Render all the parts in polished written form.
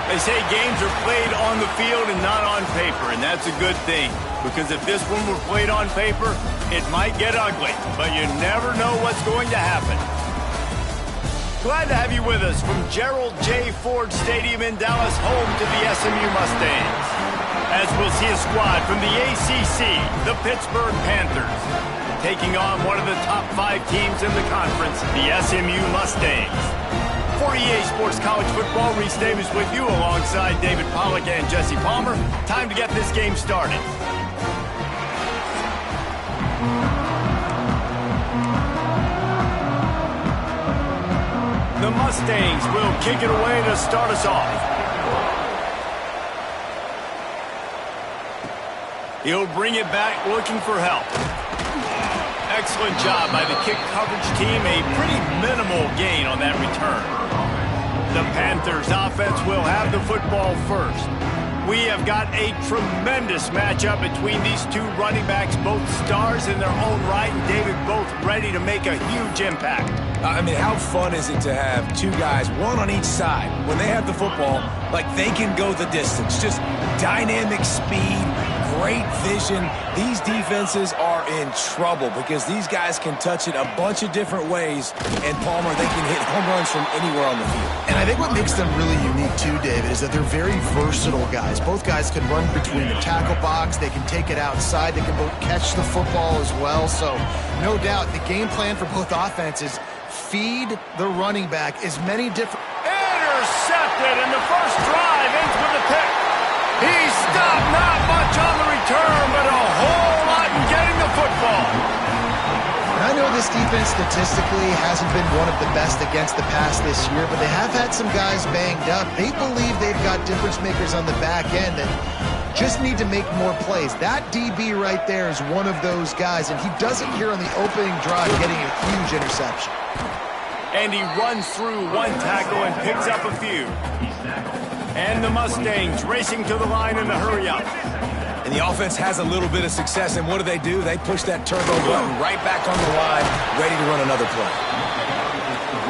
They say games are played on the field and not on paper, and that's a good thing. Because if this one were played on paper, it might get ugly, but you never know what's going to happen. Glad to have you with us from Gerald J. Ford Stadium in Dallas, home to the SMU Mustangs. As we'll see a squad from the ACC, the Pittsburgh Panthers, taking on one of the top 5 teams in the conference, the SMU Mustangs. For EA Sports College Football, Reese Davis with you alongside David Pollack and Jesse Palmer. Time to get this game started. The Mustangs will kick it away to start us off. He'll bring it back looking for help. Excellent job by the kick coverage team. A pretty minimal gain on that return. The Panthers offense will have the football first. We have got a tremendous matchup between these two running backs, both stars in their own right, and David, both ready to make a huge impact. I mean, how fun is it to have two guys, one on each side, when they have the football, like they can go the distance. Just dynamic speed, great vision. These defenses are in trouble because these guys can touch it a bunch of different ways, and Palmer, they can hit home runs from anywhere on the field. And I think what makes them really unique too, David, is that they're very versatile guys. Both guys can run between the tackle box, they can take it outside, they can both catch the football as well. So no doubt the game plan for both offenses, feed the running back as many different... Intercepted, and the first drive ends with a pick. He stopped, not much on the return, but a whole lot in getting the football. And I know this defense statistically hasn't been one of the best against the pass this year, but they have had some guys banged up. They believe they've got difference makers on the back end that just need to make more plays. That DB right there is one of those guys, and he does it here on the opening drive, getting a huge interception. And he runs through one tackle and picks up a few. And the Mustangs racing to the line in the hurry-up. And the offense has a little bit of success, and what do? They push that turbo button right back on the line, ready to run another play.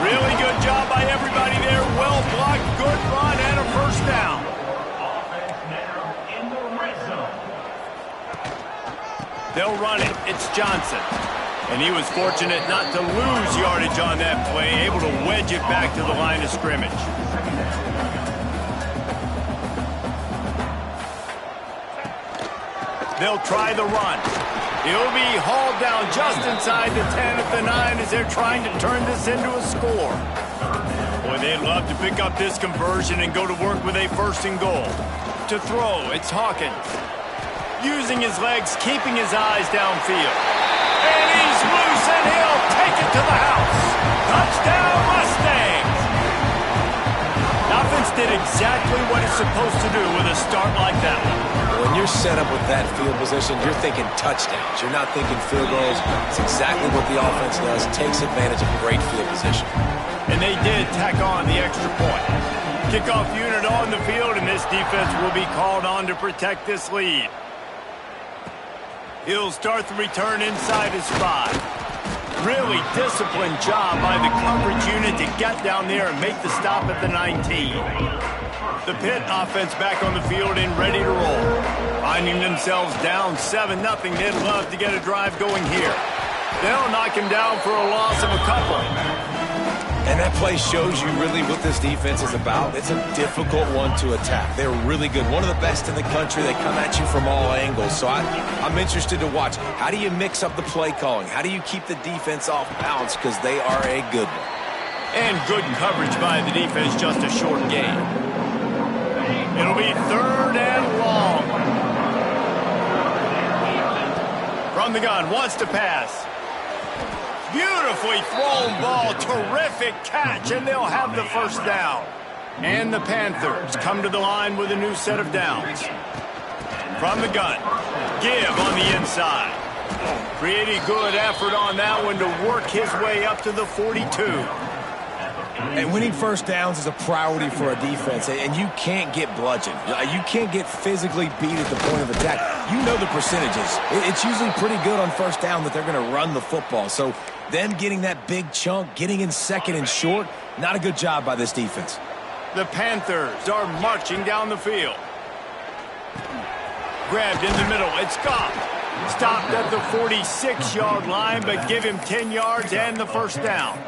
Really good job by everybody there. Well blocked, good run, and a first down. They'll run it. It's Johnson. And he was fortunate not to lose yardage on that play, able to wedge it back to the line of scrimmage. They'll try the run. He'll be hauled down just inside the 10 at the 9 as they're trying to turn this into a score. Boy, they'd love to pick up this conversion and go to work with a first and goal. To throw, it's Hawkins. Using his legs, keeping his eyes downfield. And he's loose, and he'll take it to the house. Touchdown, Mustangs! The offense did exactly what it's supposed to do with a start like that one. When you're set up with that field position, you're thinking touchdowns. You're not thinking field goals. It's exactly what the offense does, takes advantage of great field position. And they did tack on the extra point. Kickoff unit on the field, and this defense will be called on to protect this lead. He'll start the return inside his 5. Really disciplined job by the coverage unit to get down there and make the stop at the 19. The Pitt offense back on the field and ready to roll. Finding themselves down 7-0, they'd love to get a drive going here. They'll knock him down for a loss of a couple. And that play shows you really what this defense is about. It's a difficult one to attack. They're really good. One of the best in the country. They come at you from all angles. So I'm interested to watch. How do you mix up the play calling? How do you keep the defense off balance? Because they are a good one. And good coverage by the defense, just a short gain. It'll be 3rd and long. From the gun, wants to pass. Beautifully thrown ball, terrific catch, and they'll have the first down. And the Panthers come to the line with a new set of downs. From the gun, give on the inside. Pretty good effort on that one to work his way up to the 42. And winning first downs is a priority for a defense, and you can't get bludgeoned. You can't get physically beat at the point of attack. You know the percentages. It's usually pretty good on first down that they're going to run the football. So them getting that big chunk, getting in second and short, not a good job by this defense. The Panthers are marching down the field. Grabbed in the middle. It's Ncaa. Stopped at the 46-yard line, but give him 10 yards and the first down.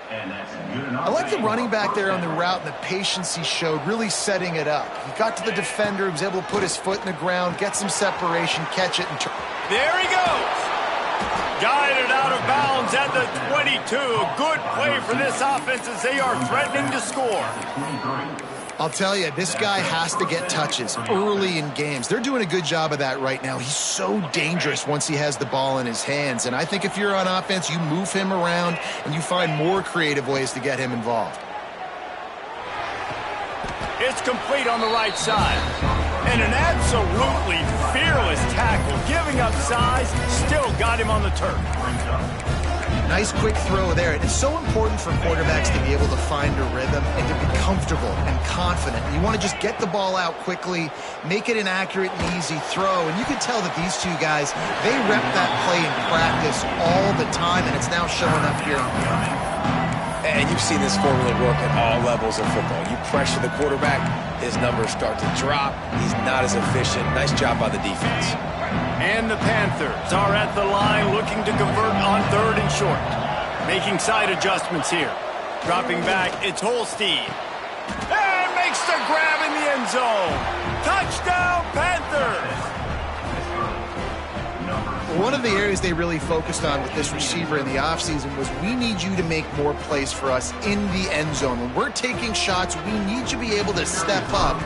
I like the running back there on the route and the patience he showed, really setting it up. He got to the defender, he was able to put his foot in the ground, get some separation, catch it, and turn. There he goes. Guided out of bounds at the 22. Good play for this offense as they are threatening to score. I'll tell you, this guy has to get touches early in games. They're doing a good job of that right now. He's so dangerous once he has the ball in his hands. And I think if you're on offense, you move him around and you find more creative ways to get him involved. It's complete on the right side. And an absolutely fearless tackle, giving up size, still got him on the turf. Nice quick throw there. And it's so important for quarterbacks to be able to find a rhythm and to be comfortable and confident. You want to just get the ball out quickly, make it an accurate and easy throw. And you can tell that these two guys, they rep that play in practice all the time, and it's now showing up here on the field. And you've seen this formula work at all levels of football. You pressure the quarterback, his numbers start to drop. He's not as efficient. Nice job by the defense. And the Panthers are at the line looking to convert on 3rd and short. Making side adjustments here. Dropping back, it's Holstein. And makes the grab in the end zone. Touchdown, Panthers! One of the areas they really focused on with this receiver in the offseason was we need you to make more plays for us in the end zone. When we're taking shots, we need you to be able to step up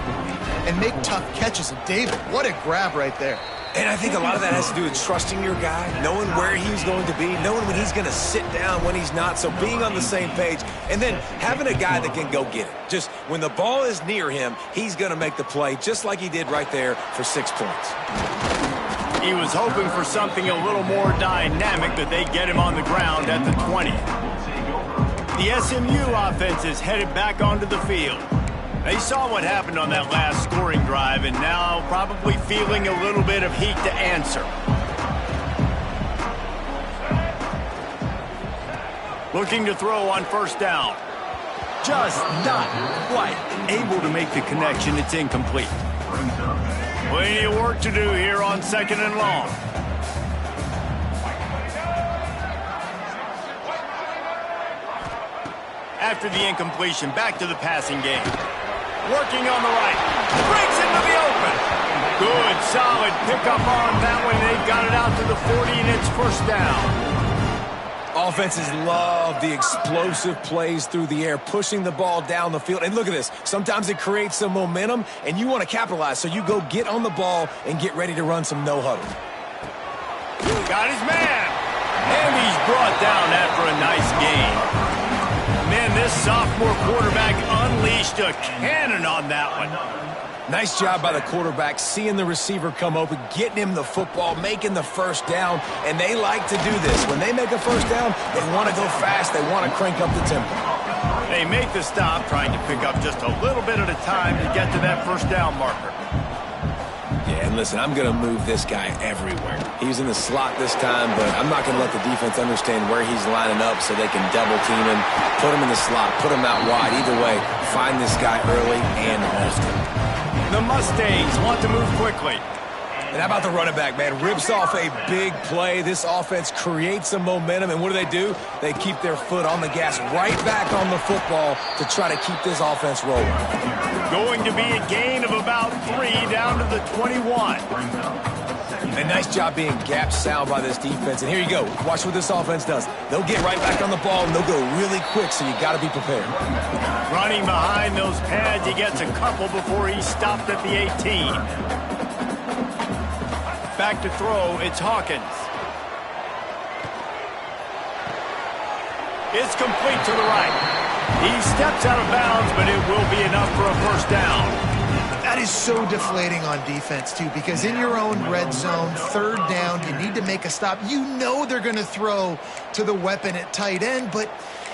and make tough catches. And David, what a grab right there. And I think a lot of that has to do with trusting your guy, knowing where he's going to be, knowing when he's going to sit down, when he's not, so being on the same page, and then having a guy that can go get it. Just when the ball is near him, he's going to make the play, just like he did right there for 6 points. He was hoping for something a little more dynamic, but they get him on the ground at the 20. The SMU offense is headed back onto the field. They saw what happened on that last scoring drive and now probably feeling a little bit of heat to answer. Looking to throw on 1st down. Just not quite able to make the connection. It's incomplete. Plenty of work to do here on 2nd and long. After the incompletion, back to the passing game. Working on the right. Breaks into the open. Good, solid pickup on that one. They've got it out to the 40, and it's 1st down. Offenses love the explosive plays through the air, pushing the ball down the field. And look at this. Sometimes it creates some momentum, and you want to capitalize. So you go get on the ball and get ready to run some no-huddle. Got his man. And he's brought down after a nice gain. Man, this sophomore quarterback unleashed a cannon on that one. Nice job by the quarterback, seeing the receiver come open, getting him the football, making the 1st down, and they like to do this. When they make a 1st down, they want to go fast, they want to crank up the tempo. They make the stop, trying to pick up just a little bit at a time to get to that 1st down marker. Yeah, and listen, I'm going to move this guy everywhere. He's in the slot this time, but I'm not going to let the defense understand where he's lining up so they can double team him, put him in the slot, put him out wide. Either way, find this guy early and often. The Mustangs want to move quickly. And how about the running back, man? Rips off a big play. This offense creates some momentum, and what do? They keep their foot on the gas, right back on the football to try to keep this offense rolling. Going to be a gain of about 3 down to the 21. A nice job being gap sound by this defense. And here you go. Watch what this offense does. They'll get right back on the ball, and they'll go really quick, so you got to be prepared. Running behind those pads, he gets a couple before he stopped at the 18. Back to throw, it's Hawkins. It's complete to the right. He steps out of bounds, but it will be enough for a 1st down. That is so deflating on defense, too, because in your own red zone, 3rd down, you need to make a stop. You know they're going to throw to the weapon at tight end, but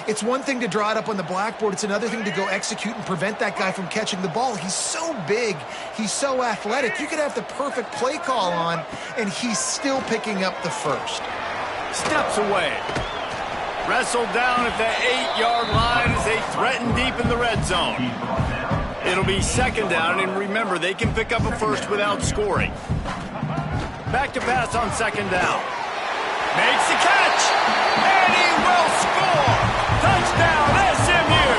it's one thing to draw it up on the blackboard. It's another thing to go execute and prevent that guy from catching the ball. He's so big. He's so athletic. You could have the perfect play call on, and he's still picking up the 1st. Steps away. Wrestled down at the 8-yard line as they threaten deep in the red zone. It'll be second down, and remember, they can pick up a first without scoring. Back to pass on second down. Makes the catch, and he will score. Touchdown, SMU.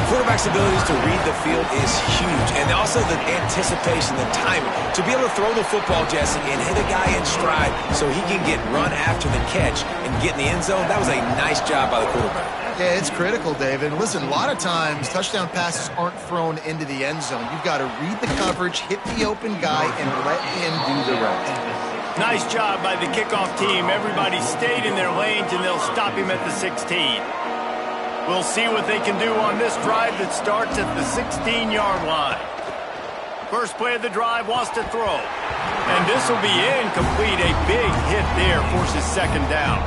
Quarterback's abilities to read the field is huge, and also the anticipation, the timing. To be able to throw the football, Jesse, and hit a guy in stride so he can get run after the catch and get in the end zone, that was a nice job by the quarterback. Yeah, it's critical, David. And listen, a lot of times touchdown passes aren't thrown into the end zone. You've got to read the coverage, hit the open guy, and let him do the rest. Nice job by the kickoff team. Everybody stayed in their lanes, and they'll stop him at the 16. We'll see what they can do on this drive that starts at the 16-yard line. First play of the drive wants to throw. And this will be incomplete. A big hit there forces second down.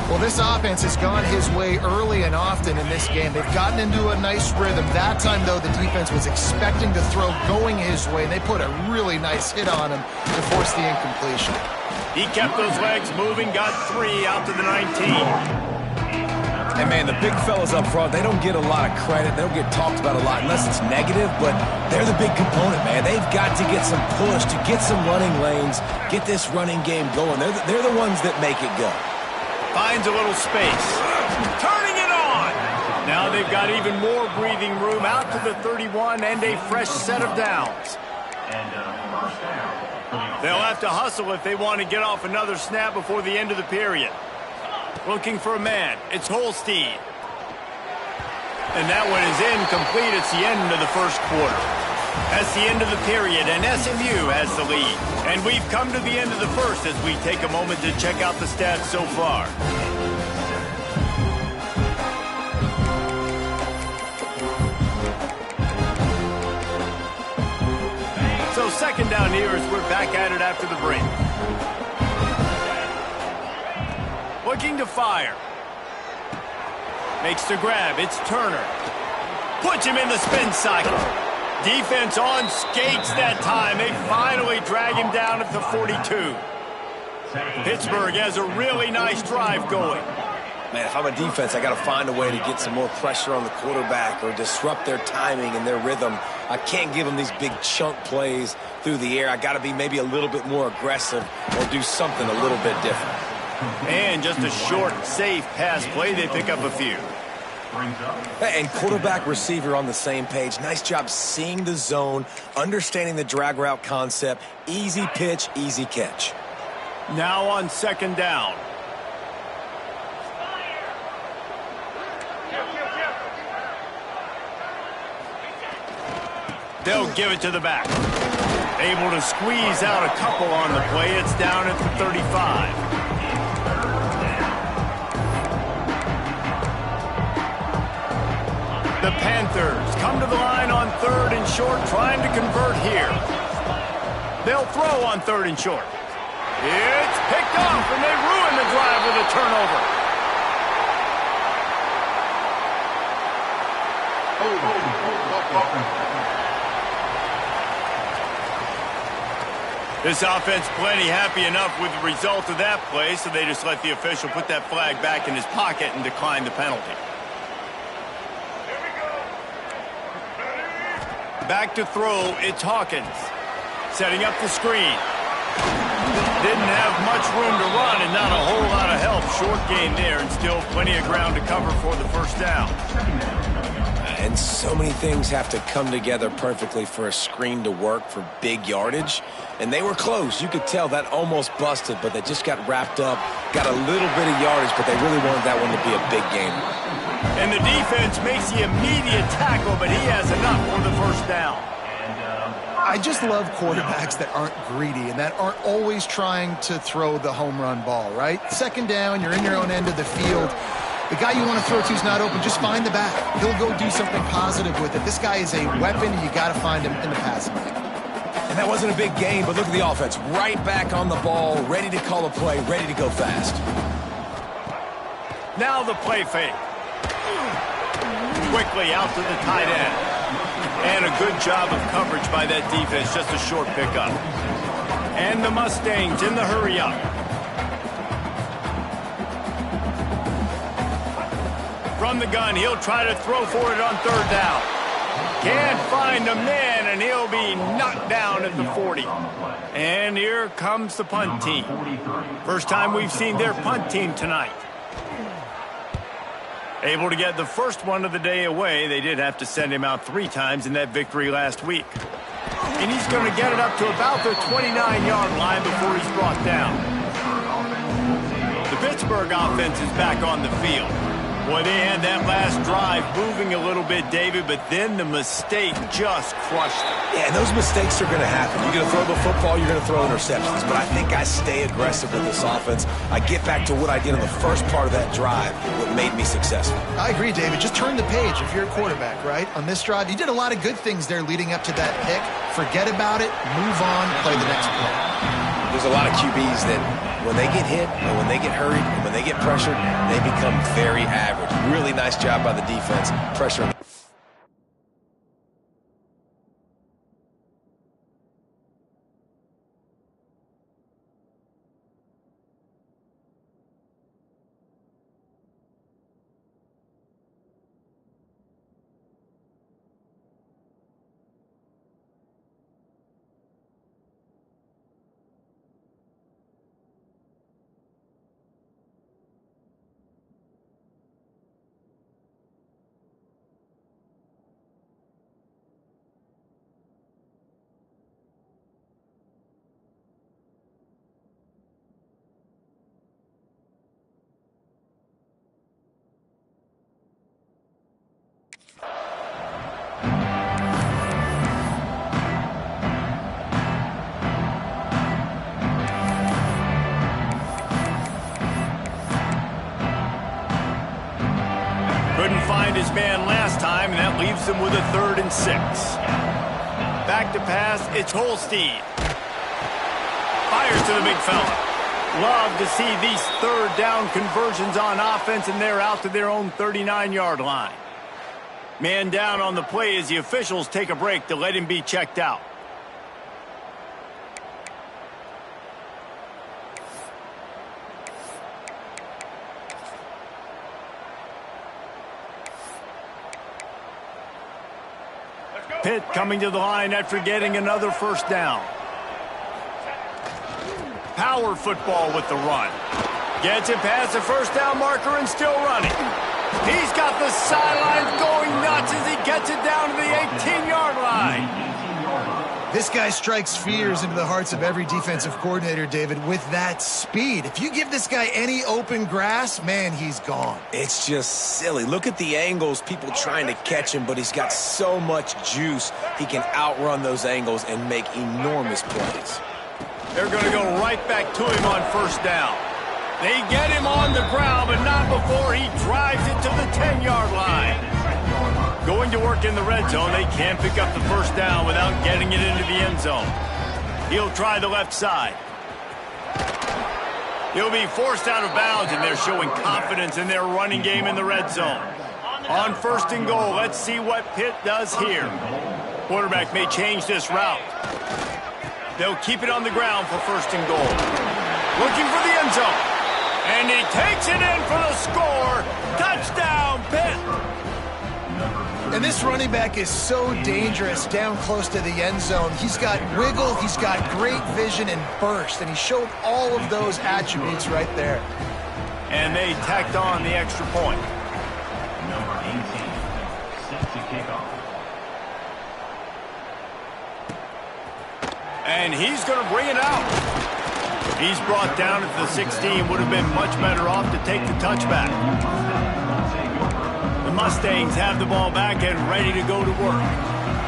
Well, this offense has gone his way early and often in this game. They've gotten into a nice rhythm. That time, though, the defense was expecting to throw going his way. They put a really nice hit on him to force the incompletion. He kept those legs moving, got 3 out to the 19. And, man, the big fellas up front, they don't get a lot of credit. They don't get talked about a lot unless it's negative, but they're the big component, man. They've got to get some push, to get some running lanes, get this running game going. They're the ones that make it go. Finds a little space. Turning it on. Now they've got even more breathing room out to the 31 and a fresh set of downs. They'll have to hustle if they want to get off another snap before the end of the period. Looking for a man. It's Holstein. And that one is incomplete. It's the end of the first quarter. That's the end of the period, and SMU has the lead. And we've come to the end of the first as we take a moment to check out the stats so far. So second down here as we're back at it after the break. Looking to fire. Makes the grab. It's Turner. Puts him in the spin cycle. Defense on skates that time. They finally drag him down at the 42. Pittsburgh has a really nice drive going. Man, if I'm a defense, I got to find a way to get some more pressure on the quarterback or disrupt their timing and their rhythm. I can't give them these big chunk plays through the air. I got to be maybe a little bit more aggressive or do something a little bit different. And just a short, safe pass play. They pick up a few. And quarterback, receiver on the same page. Nice job seeing the zone, understanding the drag route concept. Easy pitch, easy catch. Now on second down. They'll give it to the back. Able to squeeze out a couple on the play. It's down at the 35. The Panthers come to the line on third and short, trying to convert here. They'll throw on third and short. It's picked off, and they ruin the drive with a turnover. This offense plenty happy enough with the result of that play, so they just let the official put that flag back in his pocket and decline the penalty. Back to throw, it's Hawkins. Setting up the screen. Didn't have much room to run and not a whole lot of help. Short gain there and still plenty of ground to cover for the first down. And so many things have to come together perfectly for a screen to work for big yardage. And they were close. You could tell that almost busted, but they just got wrapped up, got a little bit of yardage, but they really wanted that one to be a big game. And the defense makes the immediate tackle, but he has enough for the first down. I just love quarterbacks that aren't greedy and that aren't always trying to throw the home run ball, right? Second down, you're in your own end of the field. The guy you want to throw to is not open. Just find the back. He'll go do something positive with it. This guy is a weapon, and you got to find him in the passing game. And that wasn't a big gain, but look at the offense. Right back on the ball, ready to call a play, ready to go fast. Now the play fake. Quickly out to the tight end. And a good job of coverage by that defense. Just a short pickup. And the Mustangs in the hurry-up. From the gun, he'll try to throw for it on third down. Can't find the man, and he'll be knocked down at the 40. And here comes the punt team. First time we've seen their punt team tonight. Able to get the first one of the day away. They did have to send him out 3 times in that victory last week. And he's going to get it up to about the 29-yard line before he's brought down. The Pittsburgh offense is back on the field. Boy, they had that last drive moving a little bit, David, but then the mistake just crushed them. Yeah, and those mistakes are going to happen. You're going to throw the football, you're going to throw interceptions. But I think I stay aggressive with this offense. I get back to what I did in the first part of that drive, what made me successful. I agree, David. Just turn the page if you're a quarterback, right? On this drive, you did a lot of good things there leading up to that pick. Forget about it, move on, play the next play. There's a lot of QBs that when they get hit and when they get hurried and when they get pressured, they become very average. Really nice job by the defense, pressuring. Couldn't find his man last time, and that leaves him with a 3rd and 6. Back to pass, it's Holstein. Fires to the big fella. Love to see these 3rd down conversions on offense, and they're out to their own 39-yard line. Man down on the play as the officials take a break to let him be checked out. Pitt coming to the line after getting another first down. Power football with the run. Gets it past the first down marker and still running. He's got the sidelines going nuts as he gets it down to the 18-yard line. This guy strikes fears into the hearts of every defensive coordinator, David, with that speed. If you give this guy any open grass, man, he's gone. It's just silly. Look at the angles, people trying to catch him, but he's got so much juice. He can outrun those angles and make enormous plays. They're going to go right back to him on first down. They get him on the ground, but not before he drives it to the 10-yard line. Going to work in the red zone, they can't pick up the first down without getting it into the end zone. He'll try the left side. He'll be forced out of bounds, and they're showing confidence in their running game in the red zone. On 1st and goal, let's see what Pitt does here. Quarterback may change this route. They'll keep it on the ground for 1st and goal. Looking for the end zone. And he takes it in for the score. Touchdown, Pitt. And this running back is so dangerous down close to the end zone. He's got wiggle, he's got great vision and burst, and he showed all of those attributes right there. And they tacked on the extra point. Number 18, set to kick off. And he's going to bring it out. He's brought down at the 16. Would have been much better off to take the touchback. The Mustangs have the ball back and ready to go to work.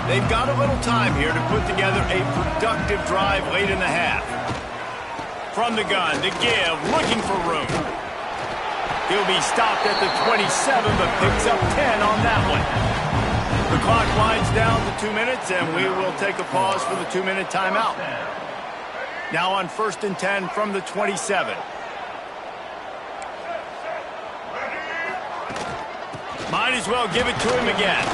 They've got a little time here to put together a productive drive late in the half. From the gun to give, looking for room. He'll be stopped at the 27, but picks up 10 on that one. The clock winds down to 2 minutes, and we will take a pause for the 2-minute timeout. Now on 1st and 10 from the 27. Might as well give it to him again.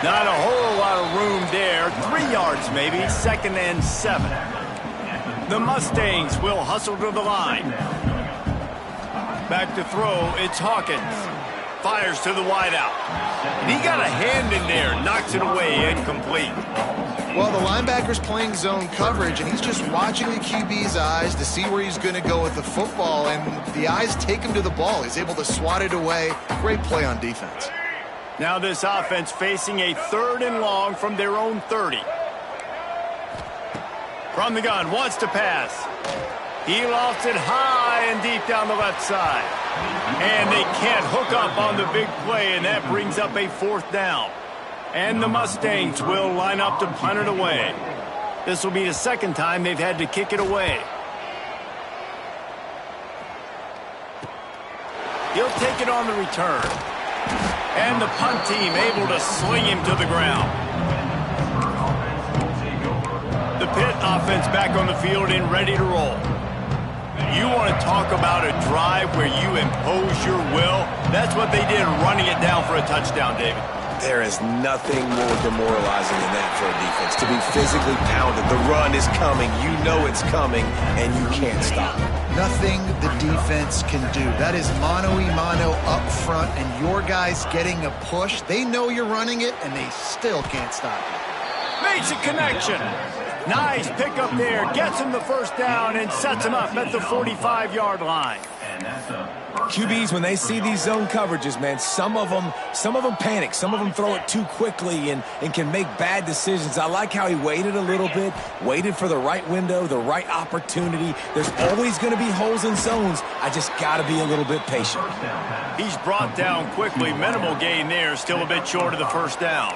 Not a whole lot of room there. 3 yards maybe, 2nd and 7. The Mustangs will hustle to the line. Back to throw, it's Hawkins. fires to the wideout. And he got a hand in there, knocks it away, incomplete. Well, the linebacker's playing zone coverage, and he's just watching the QB's eyes to see where he's going to go with the football, and the eyes take him to the ball. He's able to swat it away. Great play on defense. Now this offense facing a 3rd and long from their own 30. From the gun, wants to pass. He lofts it high and deep down the left side. And they can't hook up on the big play, and that brings up a 4th down. And the Mustangs will line up to punt it away. This will be the 2nd time they've had to kick it away. He'll take it on the return. And the punt team able to sling him to the ground. The Pitt offense back on the field and ready to roll. You want to talk about a drive where you impose your will? That's what they did, running it down for a touchdown, David. There is nothing more demoralizing than that for a defense. To be physically pounded, the run is coming, you know it's coming, and you can't stop it. Nothing the defense can do. That is mano-a-mano up front, and your guys getting a push. They know you're running it, and they still can't stop it. Makes a connection. Nice pickup there. Gets him the 1st down and sets him up at the 45-yard line. QBs, when they see these zone coverages, man, some of them panic. Some of them throw it too quickly and can make bad decisions. I like how he waited a little bit, waited for the right window, the right opportunity. There's always going to be holes in zones. I just got to be a little bit patient. He's brought down quickly. Minimal gain there. Still a bit short of the 1st down.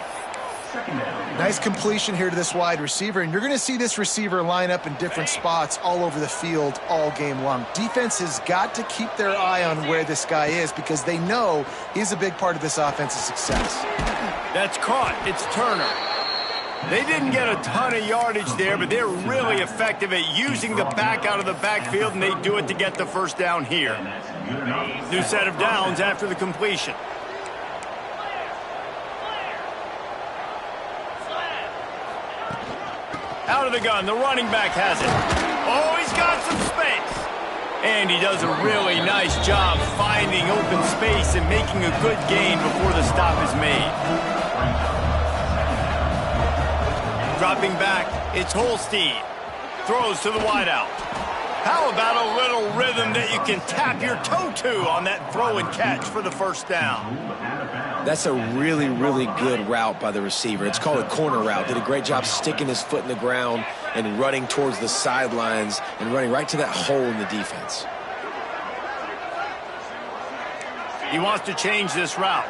Nice completion here to this wide receiver, and you're going to see this receiver line up in different spots all over the field all game long. Defense has got to keep their eye on where this guy is because they know he's a big part of this offense's success. That's caught. It's Turner. They didn't get a ton of yardage there, but they're really effective at using the back out of the backfield, and they do it to get the 1st down here. New set of downs after the completion. Out of the gun, the running back has it. Oh, he's got some space. And he does a really nice job finding open space and making a good gain before the stop is made. Dropping back, it's Holstein. Throws to the wideout. How about a little rhythm that you can tap your toe to on that throw and catch for the 1st down? That's a really, really good route by the receiver. It's called a corner route. Did a great job sticking his foot in the ground and running towards the sidelines and running right to that hole in the defense. He wants to change this route.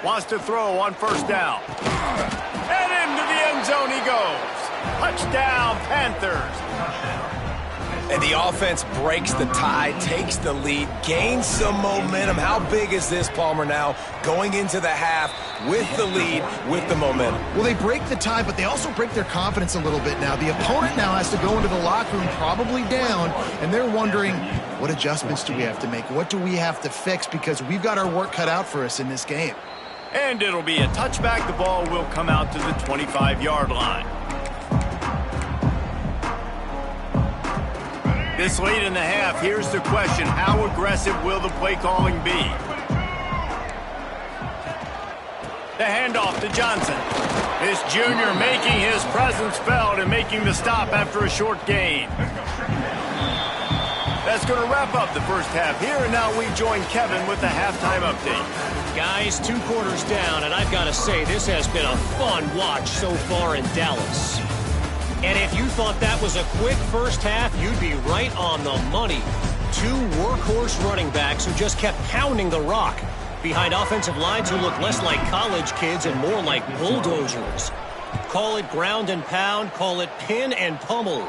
Wants to throw on 1st down. And into the end zone he goes. Touchdown, Panthers. And the offense breaks the tie, takes the lead, gains some momentum. How big is this, Palmer, now? Going into the half with the lead, with the momentum. Well, they break the tie, but they also break their confidence a little bit now. The opponent now has to go into the locker room probably down, and they're wondering, what adjustments do we have to make? What do we have to fix? Because we've got our work cut out for us in this game. And it'll be a touchback. The ball will come out to the 25-yard line. This late in the half, here's the question. How aggressive will the play calling be? The handoff to Johnson. This junior making his presence felt and making the stop after a short gain. That's going to wrap up the 1st half here, and now we join Kevin with the halftime update. Guys, 2 quarters down, and I've got to say, this has been a fun watch so far in Dallas. And if you thought that was a quick 1st half, you'd be right on the money. 2 workhorse running backs who just kept pounding the rock behind offensive lines who look less like college kids and more like bulldozers. Call it ground and pound, call it pin and pummel.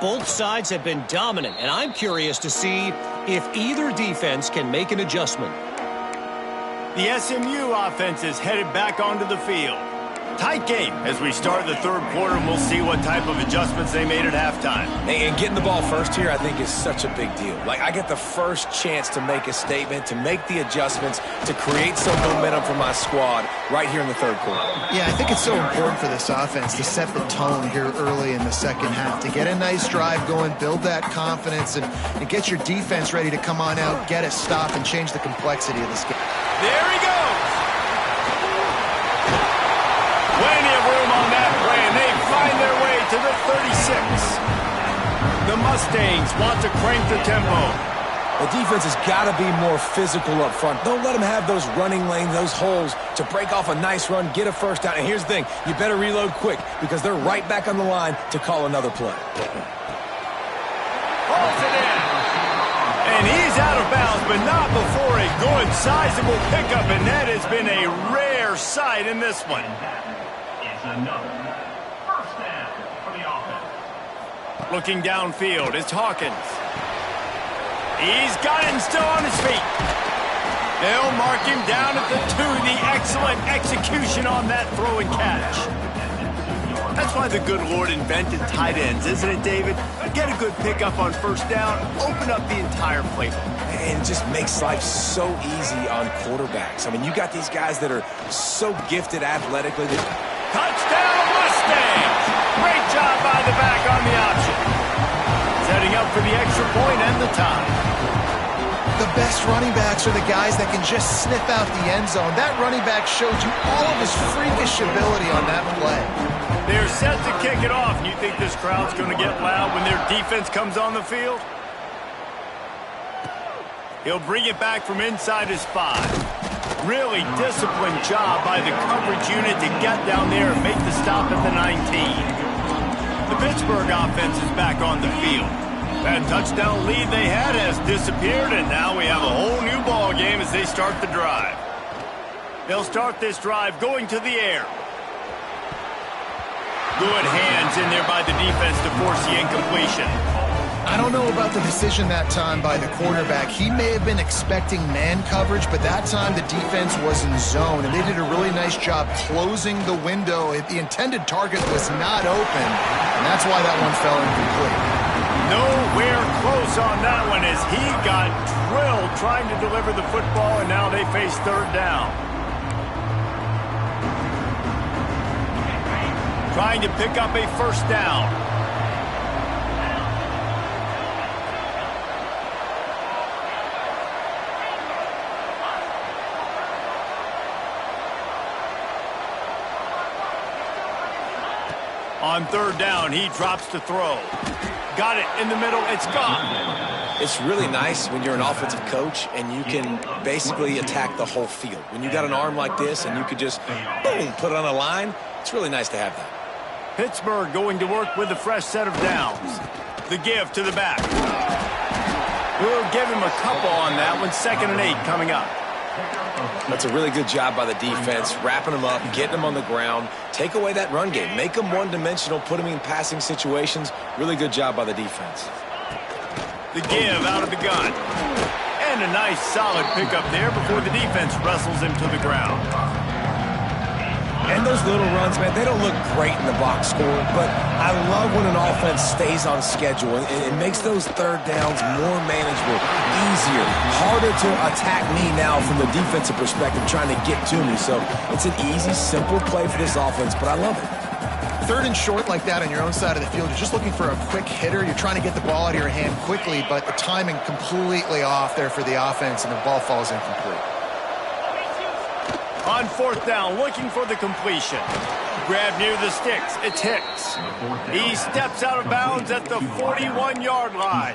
Both sides have been dominant, and I'm curious to see if either defense can make an adjustment. The SMU offense is headed back onto the field. Tight game as we start the third quarter, and we'll see what type of adjustments they made at halftime. And getting the ball first here, I think, is such a big deal. Like, I get the first chance to make a statement, to make the adjustments, to create some momentum for my squad right here in the third quarter. Yeah, I think it's so important for this offense to set the tone here early in the second half, to get a nice drive going, build that confidence, and get your defense ready to come on out, get a stop, and change the complexity of this game. There he goes. Plenty of room on that play, and they find their way to the 36. The Mustangs want to crank the tempo. The defense has got to be more physical up front. Don't let them have those running lanes, those holes to break off a nice run, get a first down. And here's the thing, you better reload quick because they're right back on the line to call another play. Holds it in. And he's out of bounds, but not before a good, sizable pickup, and that has been a rare sight in this one. Another first down for the offense. Looking downfield, it's Hawkins. He's got it and still on his feet. They'll mark him down at the 2. The excellent execution on that throw and catch. That's why the good Lord invented tight ends, isn't it, David? Get a good pickup on first down, open up the entire playbook. And it just makes life so easy on quarterbacks. I mean, you got these guys that are so gifted athletically. Touchdown Mustangs! Great job by the back on the option. Setting up for the extra point and the tie. The best running backs are the guys that can just sniff out the end zone. That running back showed you all of his freakish ability on that play. They're set to kick it off. You think this crowd's going to get loud when their defense comes on the field? He'll bring it back from inside his 5. Really disciplined job by the coverage unit to get down there and make the stop at the 19. The Pittsburgh offense is back on the field. That touchdown lead they had has disappeared, and now we have a whole new ball game as they start the drive. They'll start this drive going to the air. Good hands in there by the defense to force the incompletion. I don't know about the decision that time by the quarterback. He may have been expecting man coverage, but that time the defense was in zone, and they did a really nice job closing the window. The intended target was not open, and that's why that one fell incomplete. Nowhere close on that one as he got drilled trying to deliver the football, and now they face third down. Trying to pick up a first down. On third down, he drops to throw. Got it in the middle. It's gone. It's really nice when you're an offensive coach and you can basically attack the whole field. When you got an arm like this and you could just, boom, put it on a line, it's really nice to have that. Pittsburgh going to work with a fresh set of downs. The give to the back. We'll give him a couple on that one. 2nd and 8 coming up. That's a really good job by the defense, wrapping them up, getting them on the ground. Take away that run game. Make them one-dimensional, put them in passing situations. Really good job by the defense. The give out of the gun. And a nice solid pickup there before the defense wrestles him to the ground. And those little runs, man, they don't look great in the box score, but I love when an offense stays on schedule. It makes those third downs more manageable, easier, harder to attack me now from the defensive perspective trying to get to me. So it's an easy, simple play for this offense, but I love it. 3rd and short like that on your own side of the field, you're just looking for a quick hitter. You're trying to get the ball out of your hand quickly, but the timing completely off there for the offense, and the ball falls incomplete. On 4th down, looking for the completion. Grab near the sticks. It's Hicks. He steps out of bounds at the 41-yard line.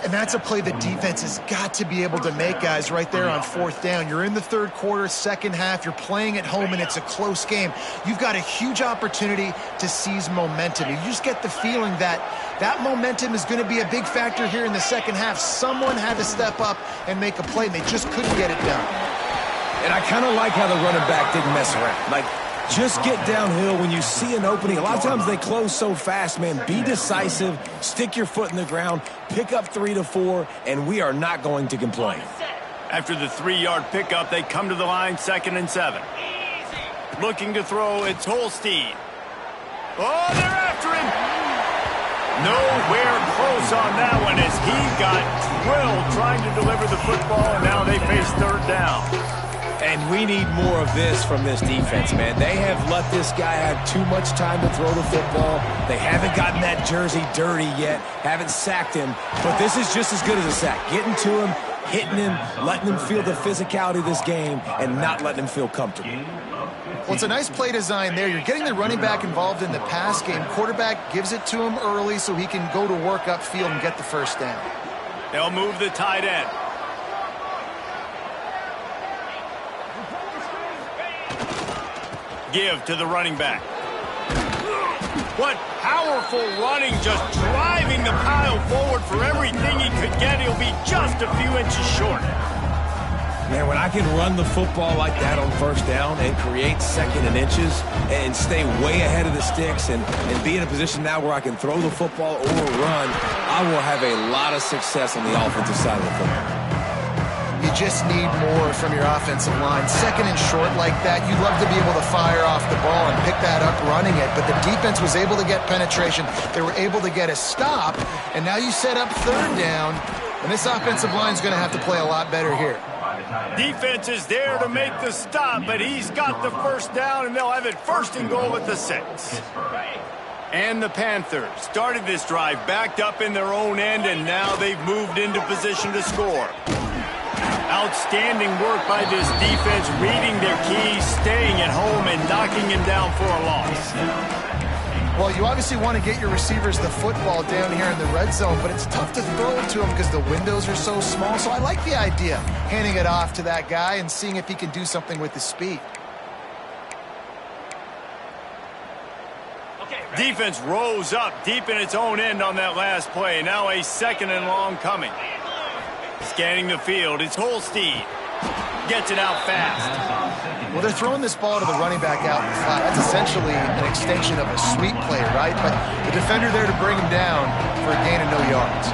And that's a play the defense has got to be able to make, guys, right there on 4th down. You're in the third quarter, second half. You're playing at home, and it's a close game. You've got a huge opportunity to seize momentum. You just get the feeling that that momentum is going to be a big factor here in the second half. Someone had to step up and make a play, and they just couldn't get it done. And I kind of like how the running back didn't mess around. Like, just get downhill when you see an opening. A lot of times they close so fast, man. Be decisive, stick your foot in the ground, pick up 3 to 4, and we are not going to complain. After the 3-yard pickup, they come to the line, 2nd and 7. Looking to throw, it's Holstein. Oh, they're after him. Nowhere close on that one as he got drilled trying to deliver the football, and now they face third down. And we need more of this from this defense, man. They have let this guy have too much time to throw the football. They haven't gotten that jersey dirty yet, haven't sacked him. But this is just as good as a sack. Getting to him, hitting him, letting him feel the physicality of this game, and not letting him feel comfortable. Well, it's a nice play design there. You're getting the running back involved in the pass game. Quarterback gives it to him early so he can go to work upfield and get the first down. They'll move the tight end. Give to the running back. What powerful running, just driving the pile forward for everything he could get. He'll be just a few inches short. Man, when I can run the football like that on first down and create second and inches and stay way ahead of the sticks and be in a position now where I can throw the football or run, I will have a lot of success on the offensive side of the football. You just need more from your offensive line. Second and short like that, you'd love to be able to fire off the ball and pick that up running it, but the defense was able to get penetration. They were able to get a stop, and now you set up third down, and this offensive line is going to have to play a lot better here. Defense is there to make the stop, but he's got the first down, and they'll have it first and goal at the 6. And the Panthers started this drive backed up in their own end, and now they've moved into position to score. Outstanding work by this defense, reading their keys, staying at home, and knocking him down for a loss. Well, you obviously want to get your receivers the football down here in the red zone, but it's tough to throw it to them because the windows are so small. So I like the idea, handing it off to that guy and seeing if he can do something with his speed. Defense rose up deep in its own end on that last play. Now a second and long coming. Scanning the field, it's Holstein. Gets it out fast. Well, they're throwing this ball to the running back out in the flat. That's essentially an extension of a sweep play, right? But the defender there to bring him down for a gain of no yards.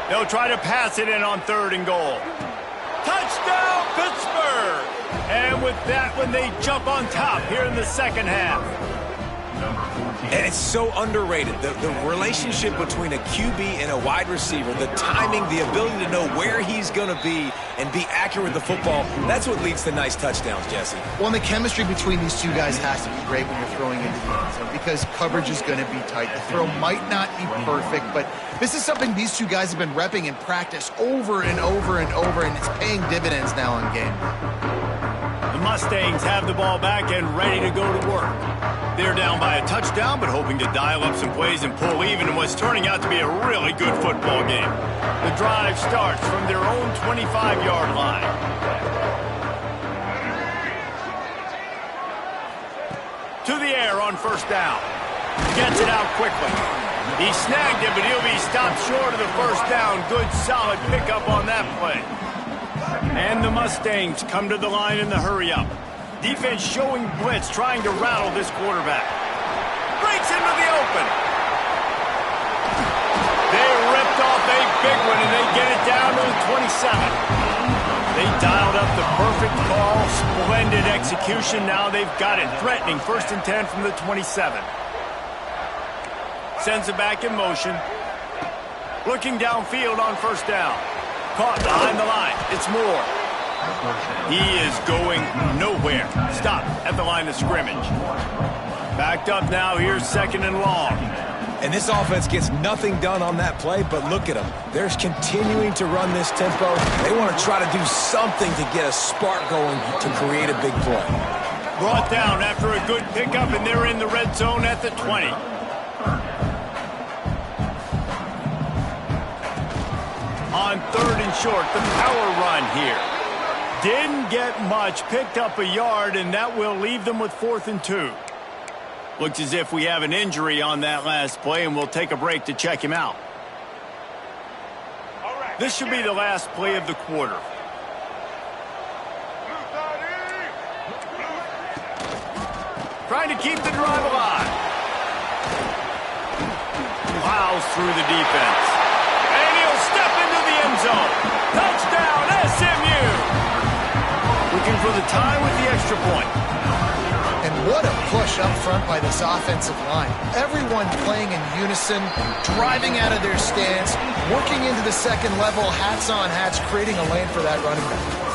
They'll try to pass it in on third and goal. Touchdown, Pittsburgh! And with that one, they jump on top here in the second half. And it's so underrated. The relationship between a QB and a wide receiver, the timing, the ability to know where he's going to be and be accurate with the football, that's what leads to nice touchdowns, Jesse. Well, and the chemistry between these two guys has to be great when you're throwing into the end zone because coverage is going to be tight. The throw might not be perfect, but this is something these two guys have been repping in practice over and over and over, and it's paying dividends now in game. The Mustangs have the ball back and ready to go to work. They're down by a touchdown, but hoping to dial up some plays and pull even in what's turning out to be a really good football game. The drive starts from their own 25-yard line. To the air on first down. Gets it out quickly. He snagged it, but he'll be stopped short of the first down. Good, solid pickup on that play. And the Mustangs come to the line in the hurry-up. Defense showing blitz, trying to rattle this quarterback. Breaks into the open. They ripped off a big one, and they get it down to the 27. They dialed up the perfect call. Splendid execution. Now they've got it. Threatening 1st and 10 from the 27. Sends it back in motion. Looking downfield on first down. Caught behind the line. It's Moore. He is going nowhere. Stop at the line of scrimmage. Backed up now. Here's second and long. And this offense gets nothing done on that play, but look at them. They're continuing to run this tempo. They want to try to do something to get a spark going to create a big play. Brought down after a good pickup, and they're in the red zone at the 20. On third and short, the power run here. Didn't get much, picked up a yard, and that will leave them with 4th and 2. Looks as if we have an injury on that last play, and we'll take a break to check him out. This should be the last play of the quarter. Trying to keep the drive alive. Plows through the defense. And he'll step into the end zone. Touchdown, SMU! the tie with the extra point. And what a push up front by this offensive line. Everyone playing in unison, driving out of their stance, working into the second level, hats on hats, creating a lane for that running back.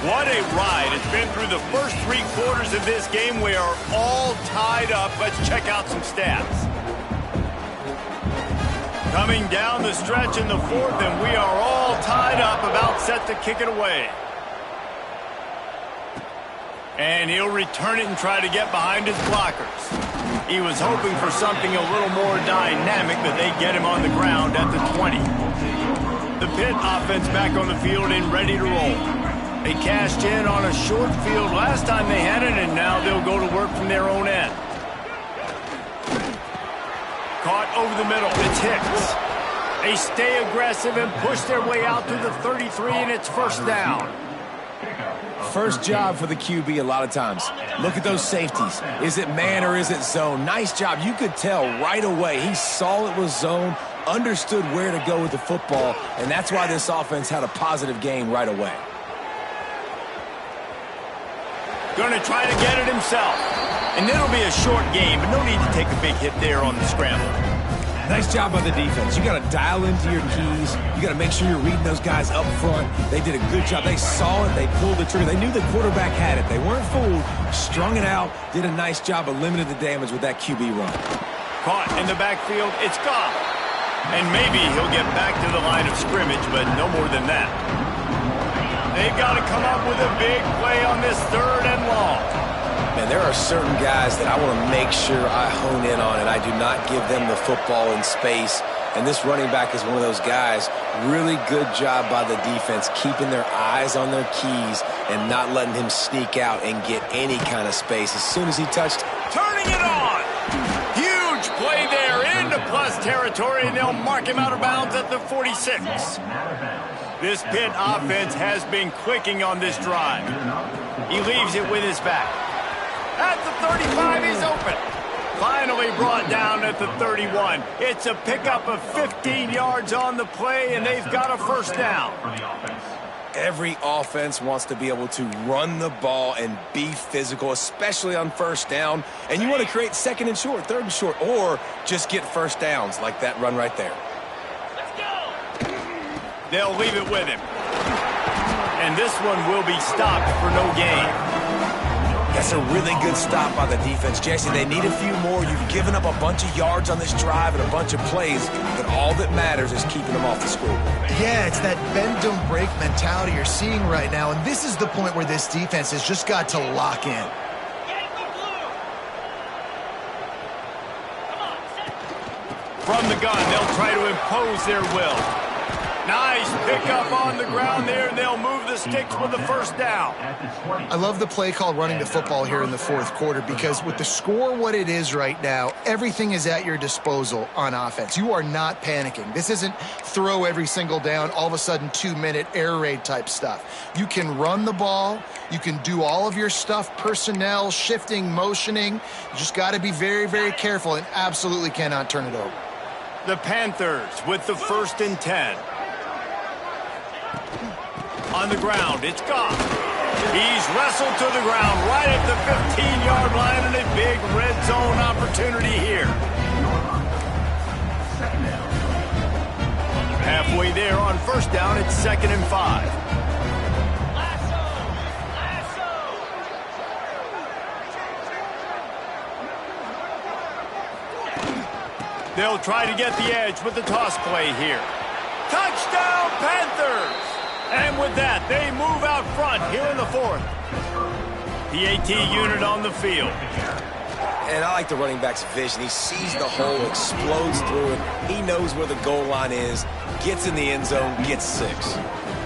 What a ride. It's been through the first 3 quarters of this game. We are all tied up. Let's check out some stats. Coming down the stretch in the 4th, and we are all tied up, about set to kick it away. And he'll return it and try to get behind his blockers. He was hoping for something a little more dynamic, but they get him on the ground at the 20. The Pitt offense back on the field and ready to roll. They cashed in on a short field last time they had it, and now they'll go to work from their own end. Caught over the middle. It's Hicks. They stay aggressive and push their way out to the 33, and it's first down. First job for the QB a lot of times. Look at those safeties. Is it man or is it zone? Nice job. You could tell right away. He saw it was zone, understood where to go with the football, and that's why this offense had a positive game right away. Going to try to get it himself. And it'll be a short game, but no need to take a big hit there on the scramble. Nice job by the defense. You got to dial into your keys. You got to make sure you're reading those guys up front. They did a good job. They saw it. They pulled the trigger. They knew the quarterback had it. They weren't fooled. Strung it out. Did a nice job of limiting the damage with that QB run. Caught in the backfield. It's gone. And maybe he'll get back to the line of scrimmage, but no more than that. They've got to come up with a big play on this 3rd and long. Man, there are certain guys that I want to make sure I hone in on, and I do not give them the football in space. And this running back is one of those guys. Really good job by the defense, keeping their eyes on their keys and not letting him sneak out and get any kind of space. As soon as he touched, turning it on. Huge play there into plus territory, and they'll mark him out of bounds at the 46. This Pitt offense has been clicking on this drive. He leaves it with his back. At the 35, he's open. Finally brought down at the 31. It's a pickup of 15 yards on the play, and they've got a first down. Every offense wants to be able to run the ball and be physical, especially on first down. And you want to create 2nd and short, 3rd and short, or just get first downs like that run right there. They'll leave it with him. And this one will be stopped for no gain. That's a really good stop by the defense, Jesse. They need a few more. You've given up a bunch of yards on this drive and a bunch of plays, but all that matters is keeping them off the scoreboard. Yeah, it's that bend, don't break mentality you're seeing right now, and this is the point where this defense has just got to lock in. From the gun, they'll try to impose their will. Nice pickup on the ground there, and they'll move the sticks with the first down. I love the play call running the football here in the 4th quarter, because with the score what it is right now, everything is at your disposal on offense. You are not panicking. This isn't throw every single down, all of a sudden 2-minute air raid type stuff. You can run the ball. You can do all of your stuff, personnel, shifting, motioning. You just got to be very, very careful and absolutely cannot turn it over. The Panthers with the 1st and 10. On the ground, it's gone. He's wrestled to the ground right at the 15-yard line, and a big red zone opportunity here. Halfway there on first down, it's 2nd and 5. They'll try to get the edge with the toss play here. Touchdown, Panthers! And with that, they move out front here in the 4th. PAT unit on the field. And I like the running back's vision. He sees the hole, explodes through it. He knows where the goal line is, gets in the end zone, gets 6.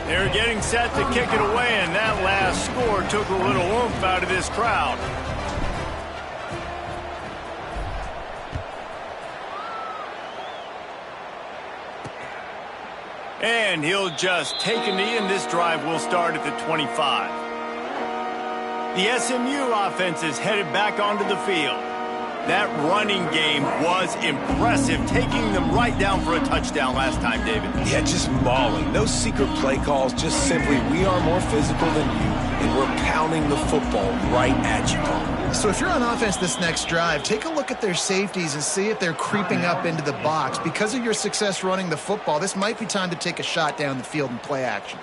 They're getting set to kick it away, and that last score took a little oomph out of this crowd. And he'll just take a knee, and this drive will start at the 25. The SMU offense is headed back onto the field. That running game was impressive, taking them right down for a touchdown last time, David. Yeah, just mauling. No secret play calls, just simply we are more physical than you, and we're pounding the football right at you. So if you're on offense this next drive, take a look at their safeties and see if they're creeping up into the box. Because of your success running the football, this might be time to take a shot down the field and play action.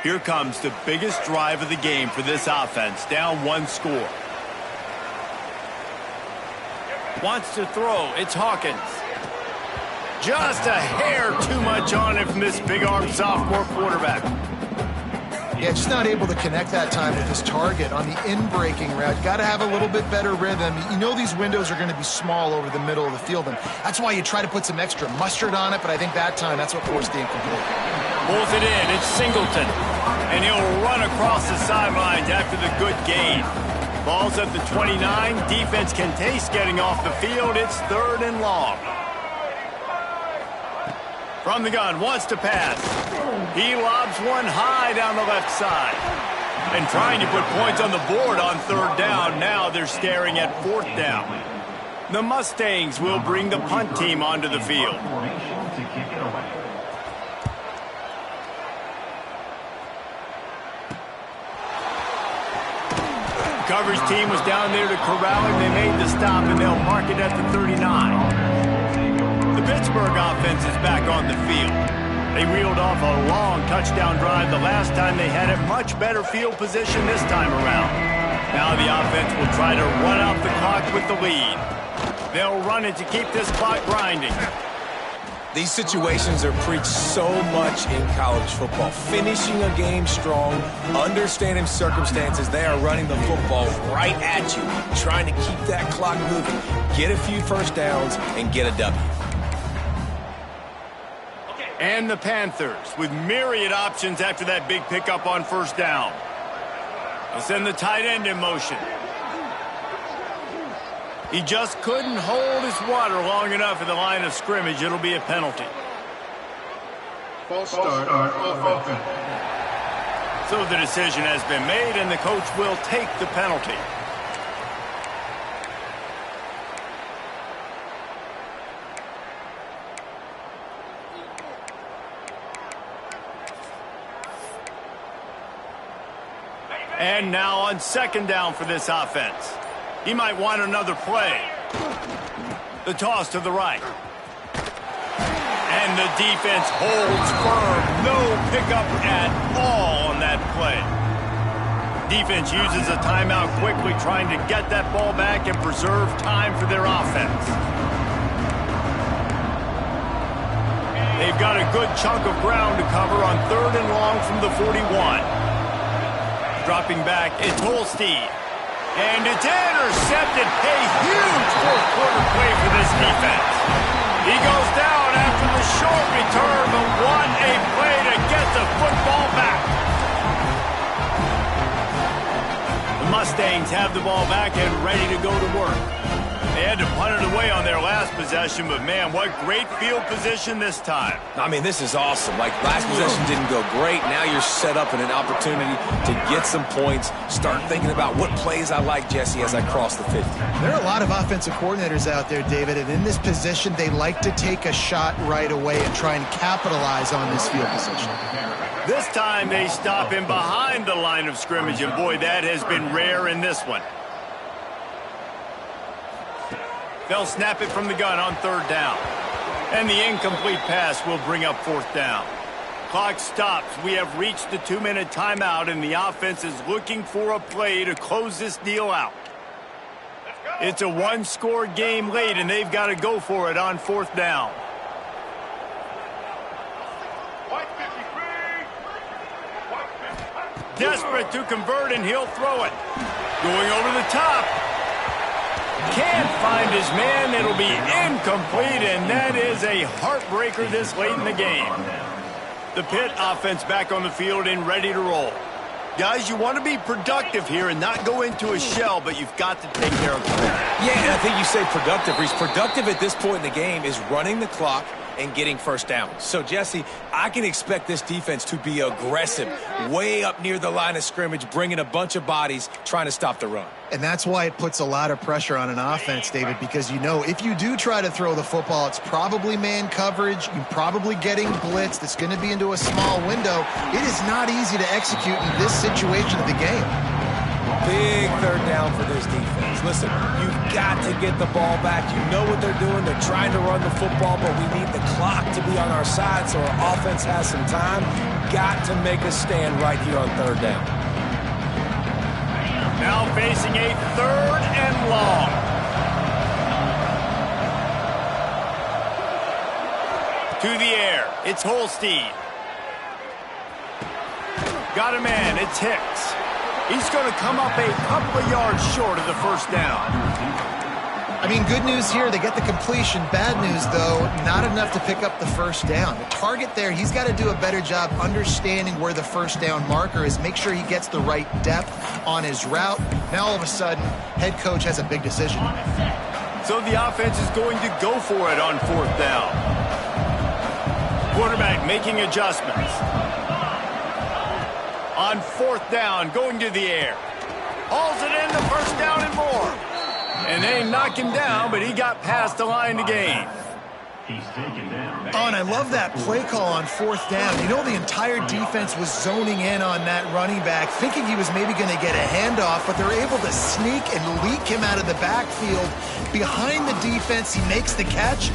Here comes the biggest drive of the game for this offense, down 1 score. Wants to throw. It's Hawkins. Just a hair too much on it from this big-armed sophomore quarterback. Yeah, just not able to connect that time with his target on the in-breaking route. Got to have a little bit better rhythm. You know these windows are going to be small over the middle of the field, and that's why you try to put some extra mustard on it, but I think that time that's what forced the incomplete. Pulls it in. It's Singleton. And he'll run across the sidelines after the good gain. Ball's at the 29. Defense can taste getting off the field. It's 3rd and long. From the gun, wants to pass. He lobs one high down the left side. And trying to put points on the board on 3rd down. Now they're staring at 4th down. The Mustangs will bring the punt team onto the field. Coverage team was down there to corral him. They made the stop, and they'll mark it at the 39. The Pittsburgh offense is back on the field. They reeled off a long touchdown drive the last time they had a much better field position this time around. Now the offense will try to run out the clock with the lead. They'll run it to keep this clock grinding. These situations are preached so much in college football. Finishing a game strong, understanding circumstances. They are running the football right at you, trying to keep that clock moving, get a few first downs, and get a W. And the Panthers with myriad options after that big pickup on 1st down. They'll send the tight end in motion. He just couldn't hold his water long enough in the line of scrimmage. It'll be a penalty. False start offense. So the decision has been made, and the coach will take the penalty. And now on 2nd down for this offense. He might want another play. The toss to the right. And the defense holds firm. No pickup at all on that play. Defense uses a timeout quickly, trying to get that ball back and preserve time for their offense. They've got a good chunk of ground to cover on 3rd and long from the 41. Dropping back, it's Holstein. And it's intercepted. A huge 4th-quarter play for this defense. He goes down after the short return, but what a play to get the football back. The Mustangs have the ball back and ready to go to work. They had to punt it away on their last possession, but man, what great field position this time. I mean, this is awesome. Like, last possession didn't go great. Now you're set up in an opportunity to get some points. Start thinking about what plays I like, Jesse, as I cross the 50. There are a lot of offensive coordinators out there, David, and in this position, they like to take a shot right away and try and capitalize on this field position. This time they stop him behind the line of scrimmage, and boy, that has been rare in this one. They'll snap it from the gun on 3rd down. And the incomplete pass will bring up 4th down. Clock stops. We have reached the 2-minute timeout, and the offense is looking for a play to close this deal out. It's a 1-score game late, and they've got to go for it on 4th down. Desperate to convert, and he'll throw it. Going over the top. Can't find his man. It'll be incomplete, and that is a heartbreaker this late in the game. The Pitt offense back on the field and ready to roll. Guys, you want to be productive here and not go into a shell, but you've got to take care of the ball. Yeah, and I think you say productive. He's productive at this point in the game is running the clock and getting first down. So, Jesse, I can expect this defense to be aggressive, way up near the line of scrimmage, bringing a bunch of bodies, trying to stop the run. And that's why it puts a lot of pressure on an offense, David, because you know if you do try to throw the football, it's probably man coverage. You're probably getting blitzed. It's going to be into a small window. It is not easy to execute in this situation of the game. Big third down for this defense. Listen, you've got to get the ball back. You know what they're doing. They're trying to run the football, but we need the clock to be on our side so our offense has some time. Got to make a stand right here on third down. Now facing a 3rd and long. To the air. It's Holstein. Got a man. It's Hicks. He's going to come up a couple of yards short of the first down. I mean, good news here, they get the completion. Bad news, though, not enough to pick up the first down. The target there, he's got to do a better job understanding where the first down marker is, make sure he gets the right depth on his route. Now, all of a sudden, head coach has a big decision. So the offense is going to go for it on 4th down. Quarterback making adjustments. On 4th down, going to the air. Hauls it in, the first down and more. And they knock him down, but he got past the line to gain. Oh, and I love that play call on 4th down. You know, the entire defense was zoning in on that running back, thinking he was maybe going to get a handoff, but they're able to sneak and leak him out of the backfield. Behind the defense, he makes the catch.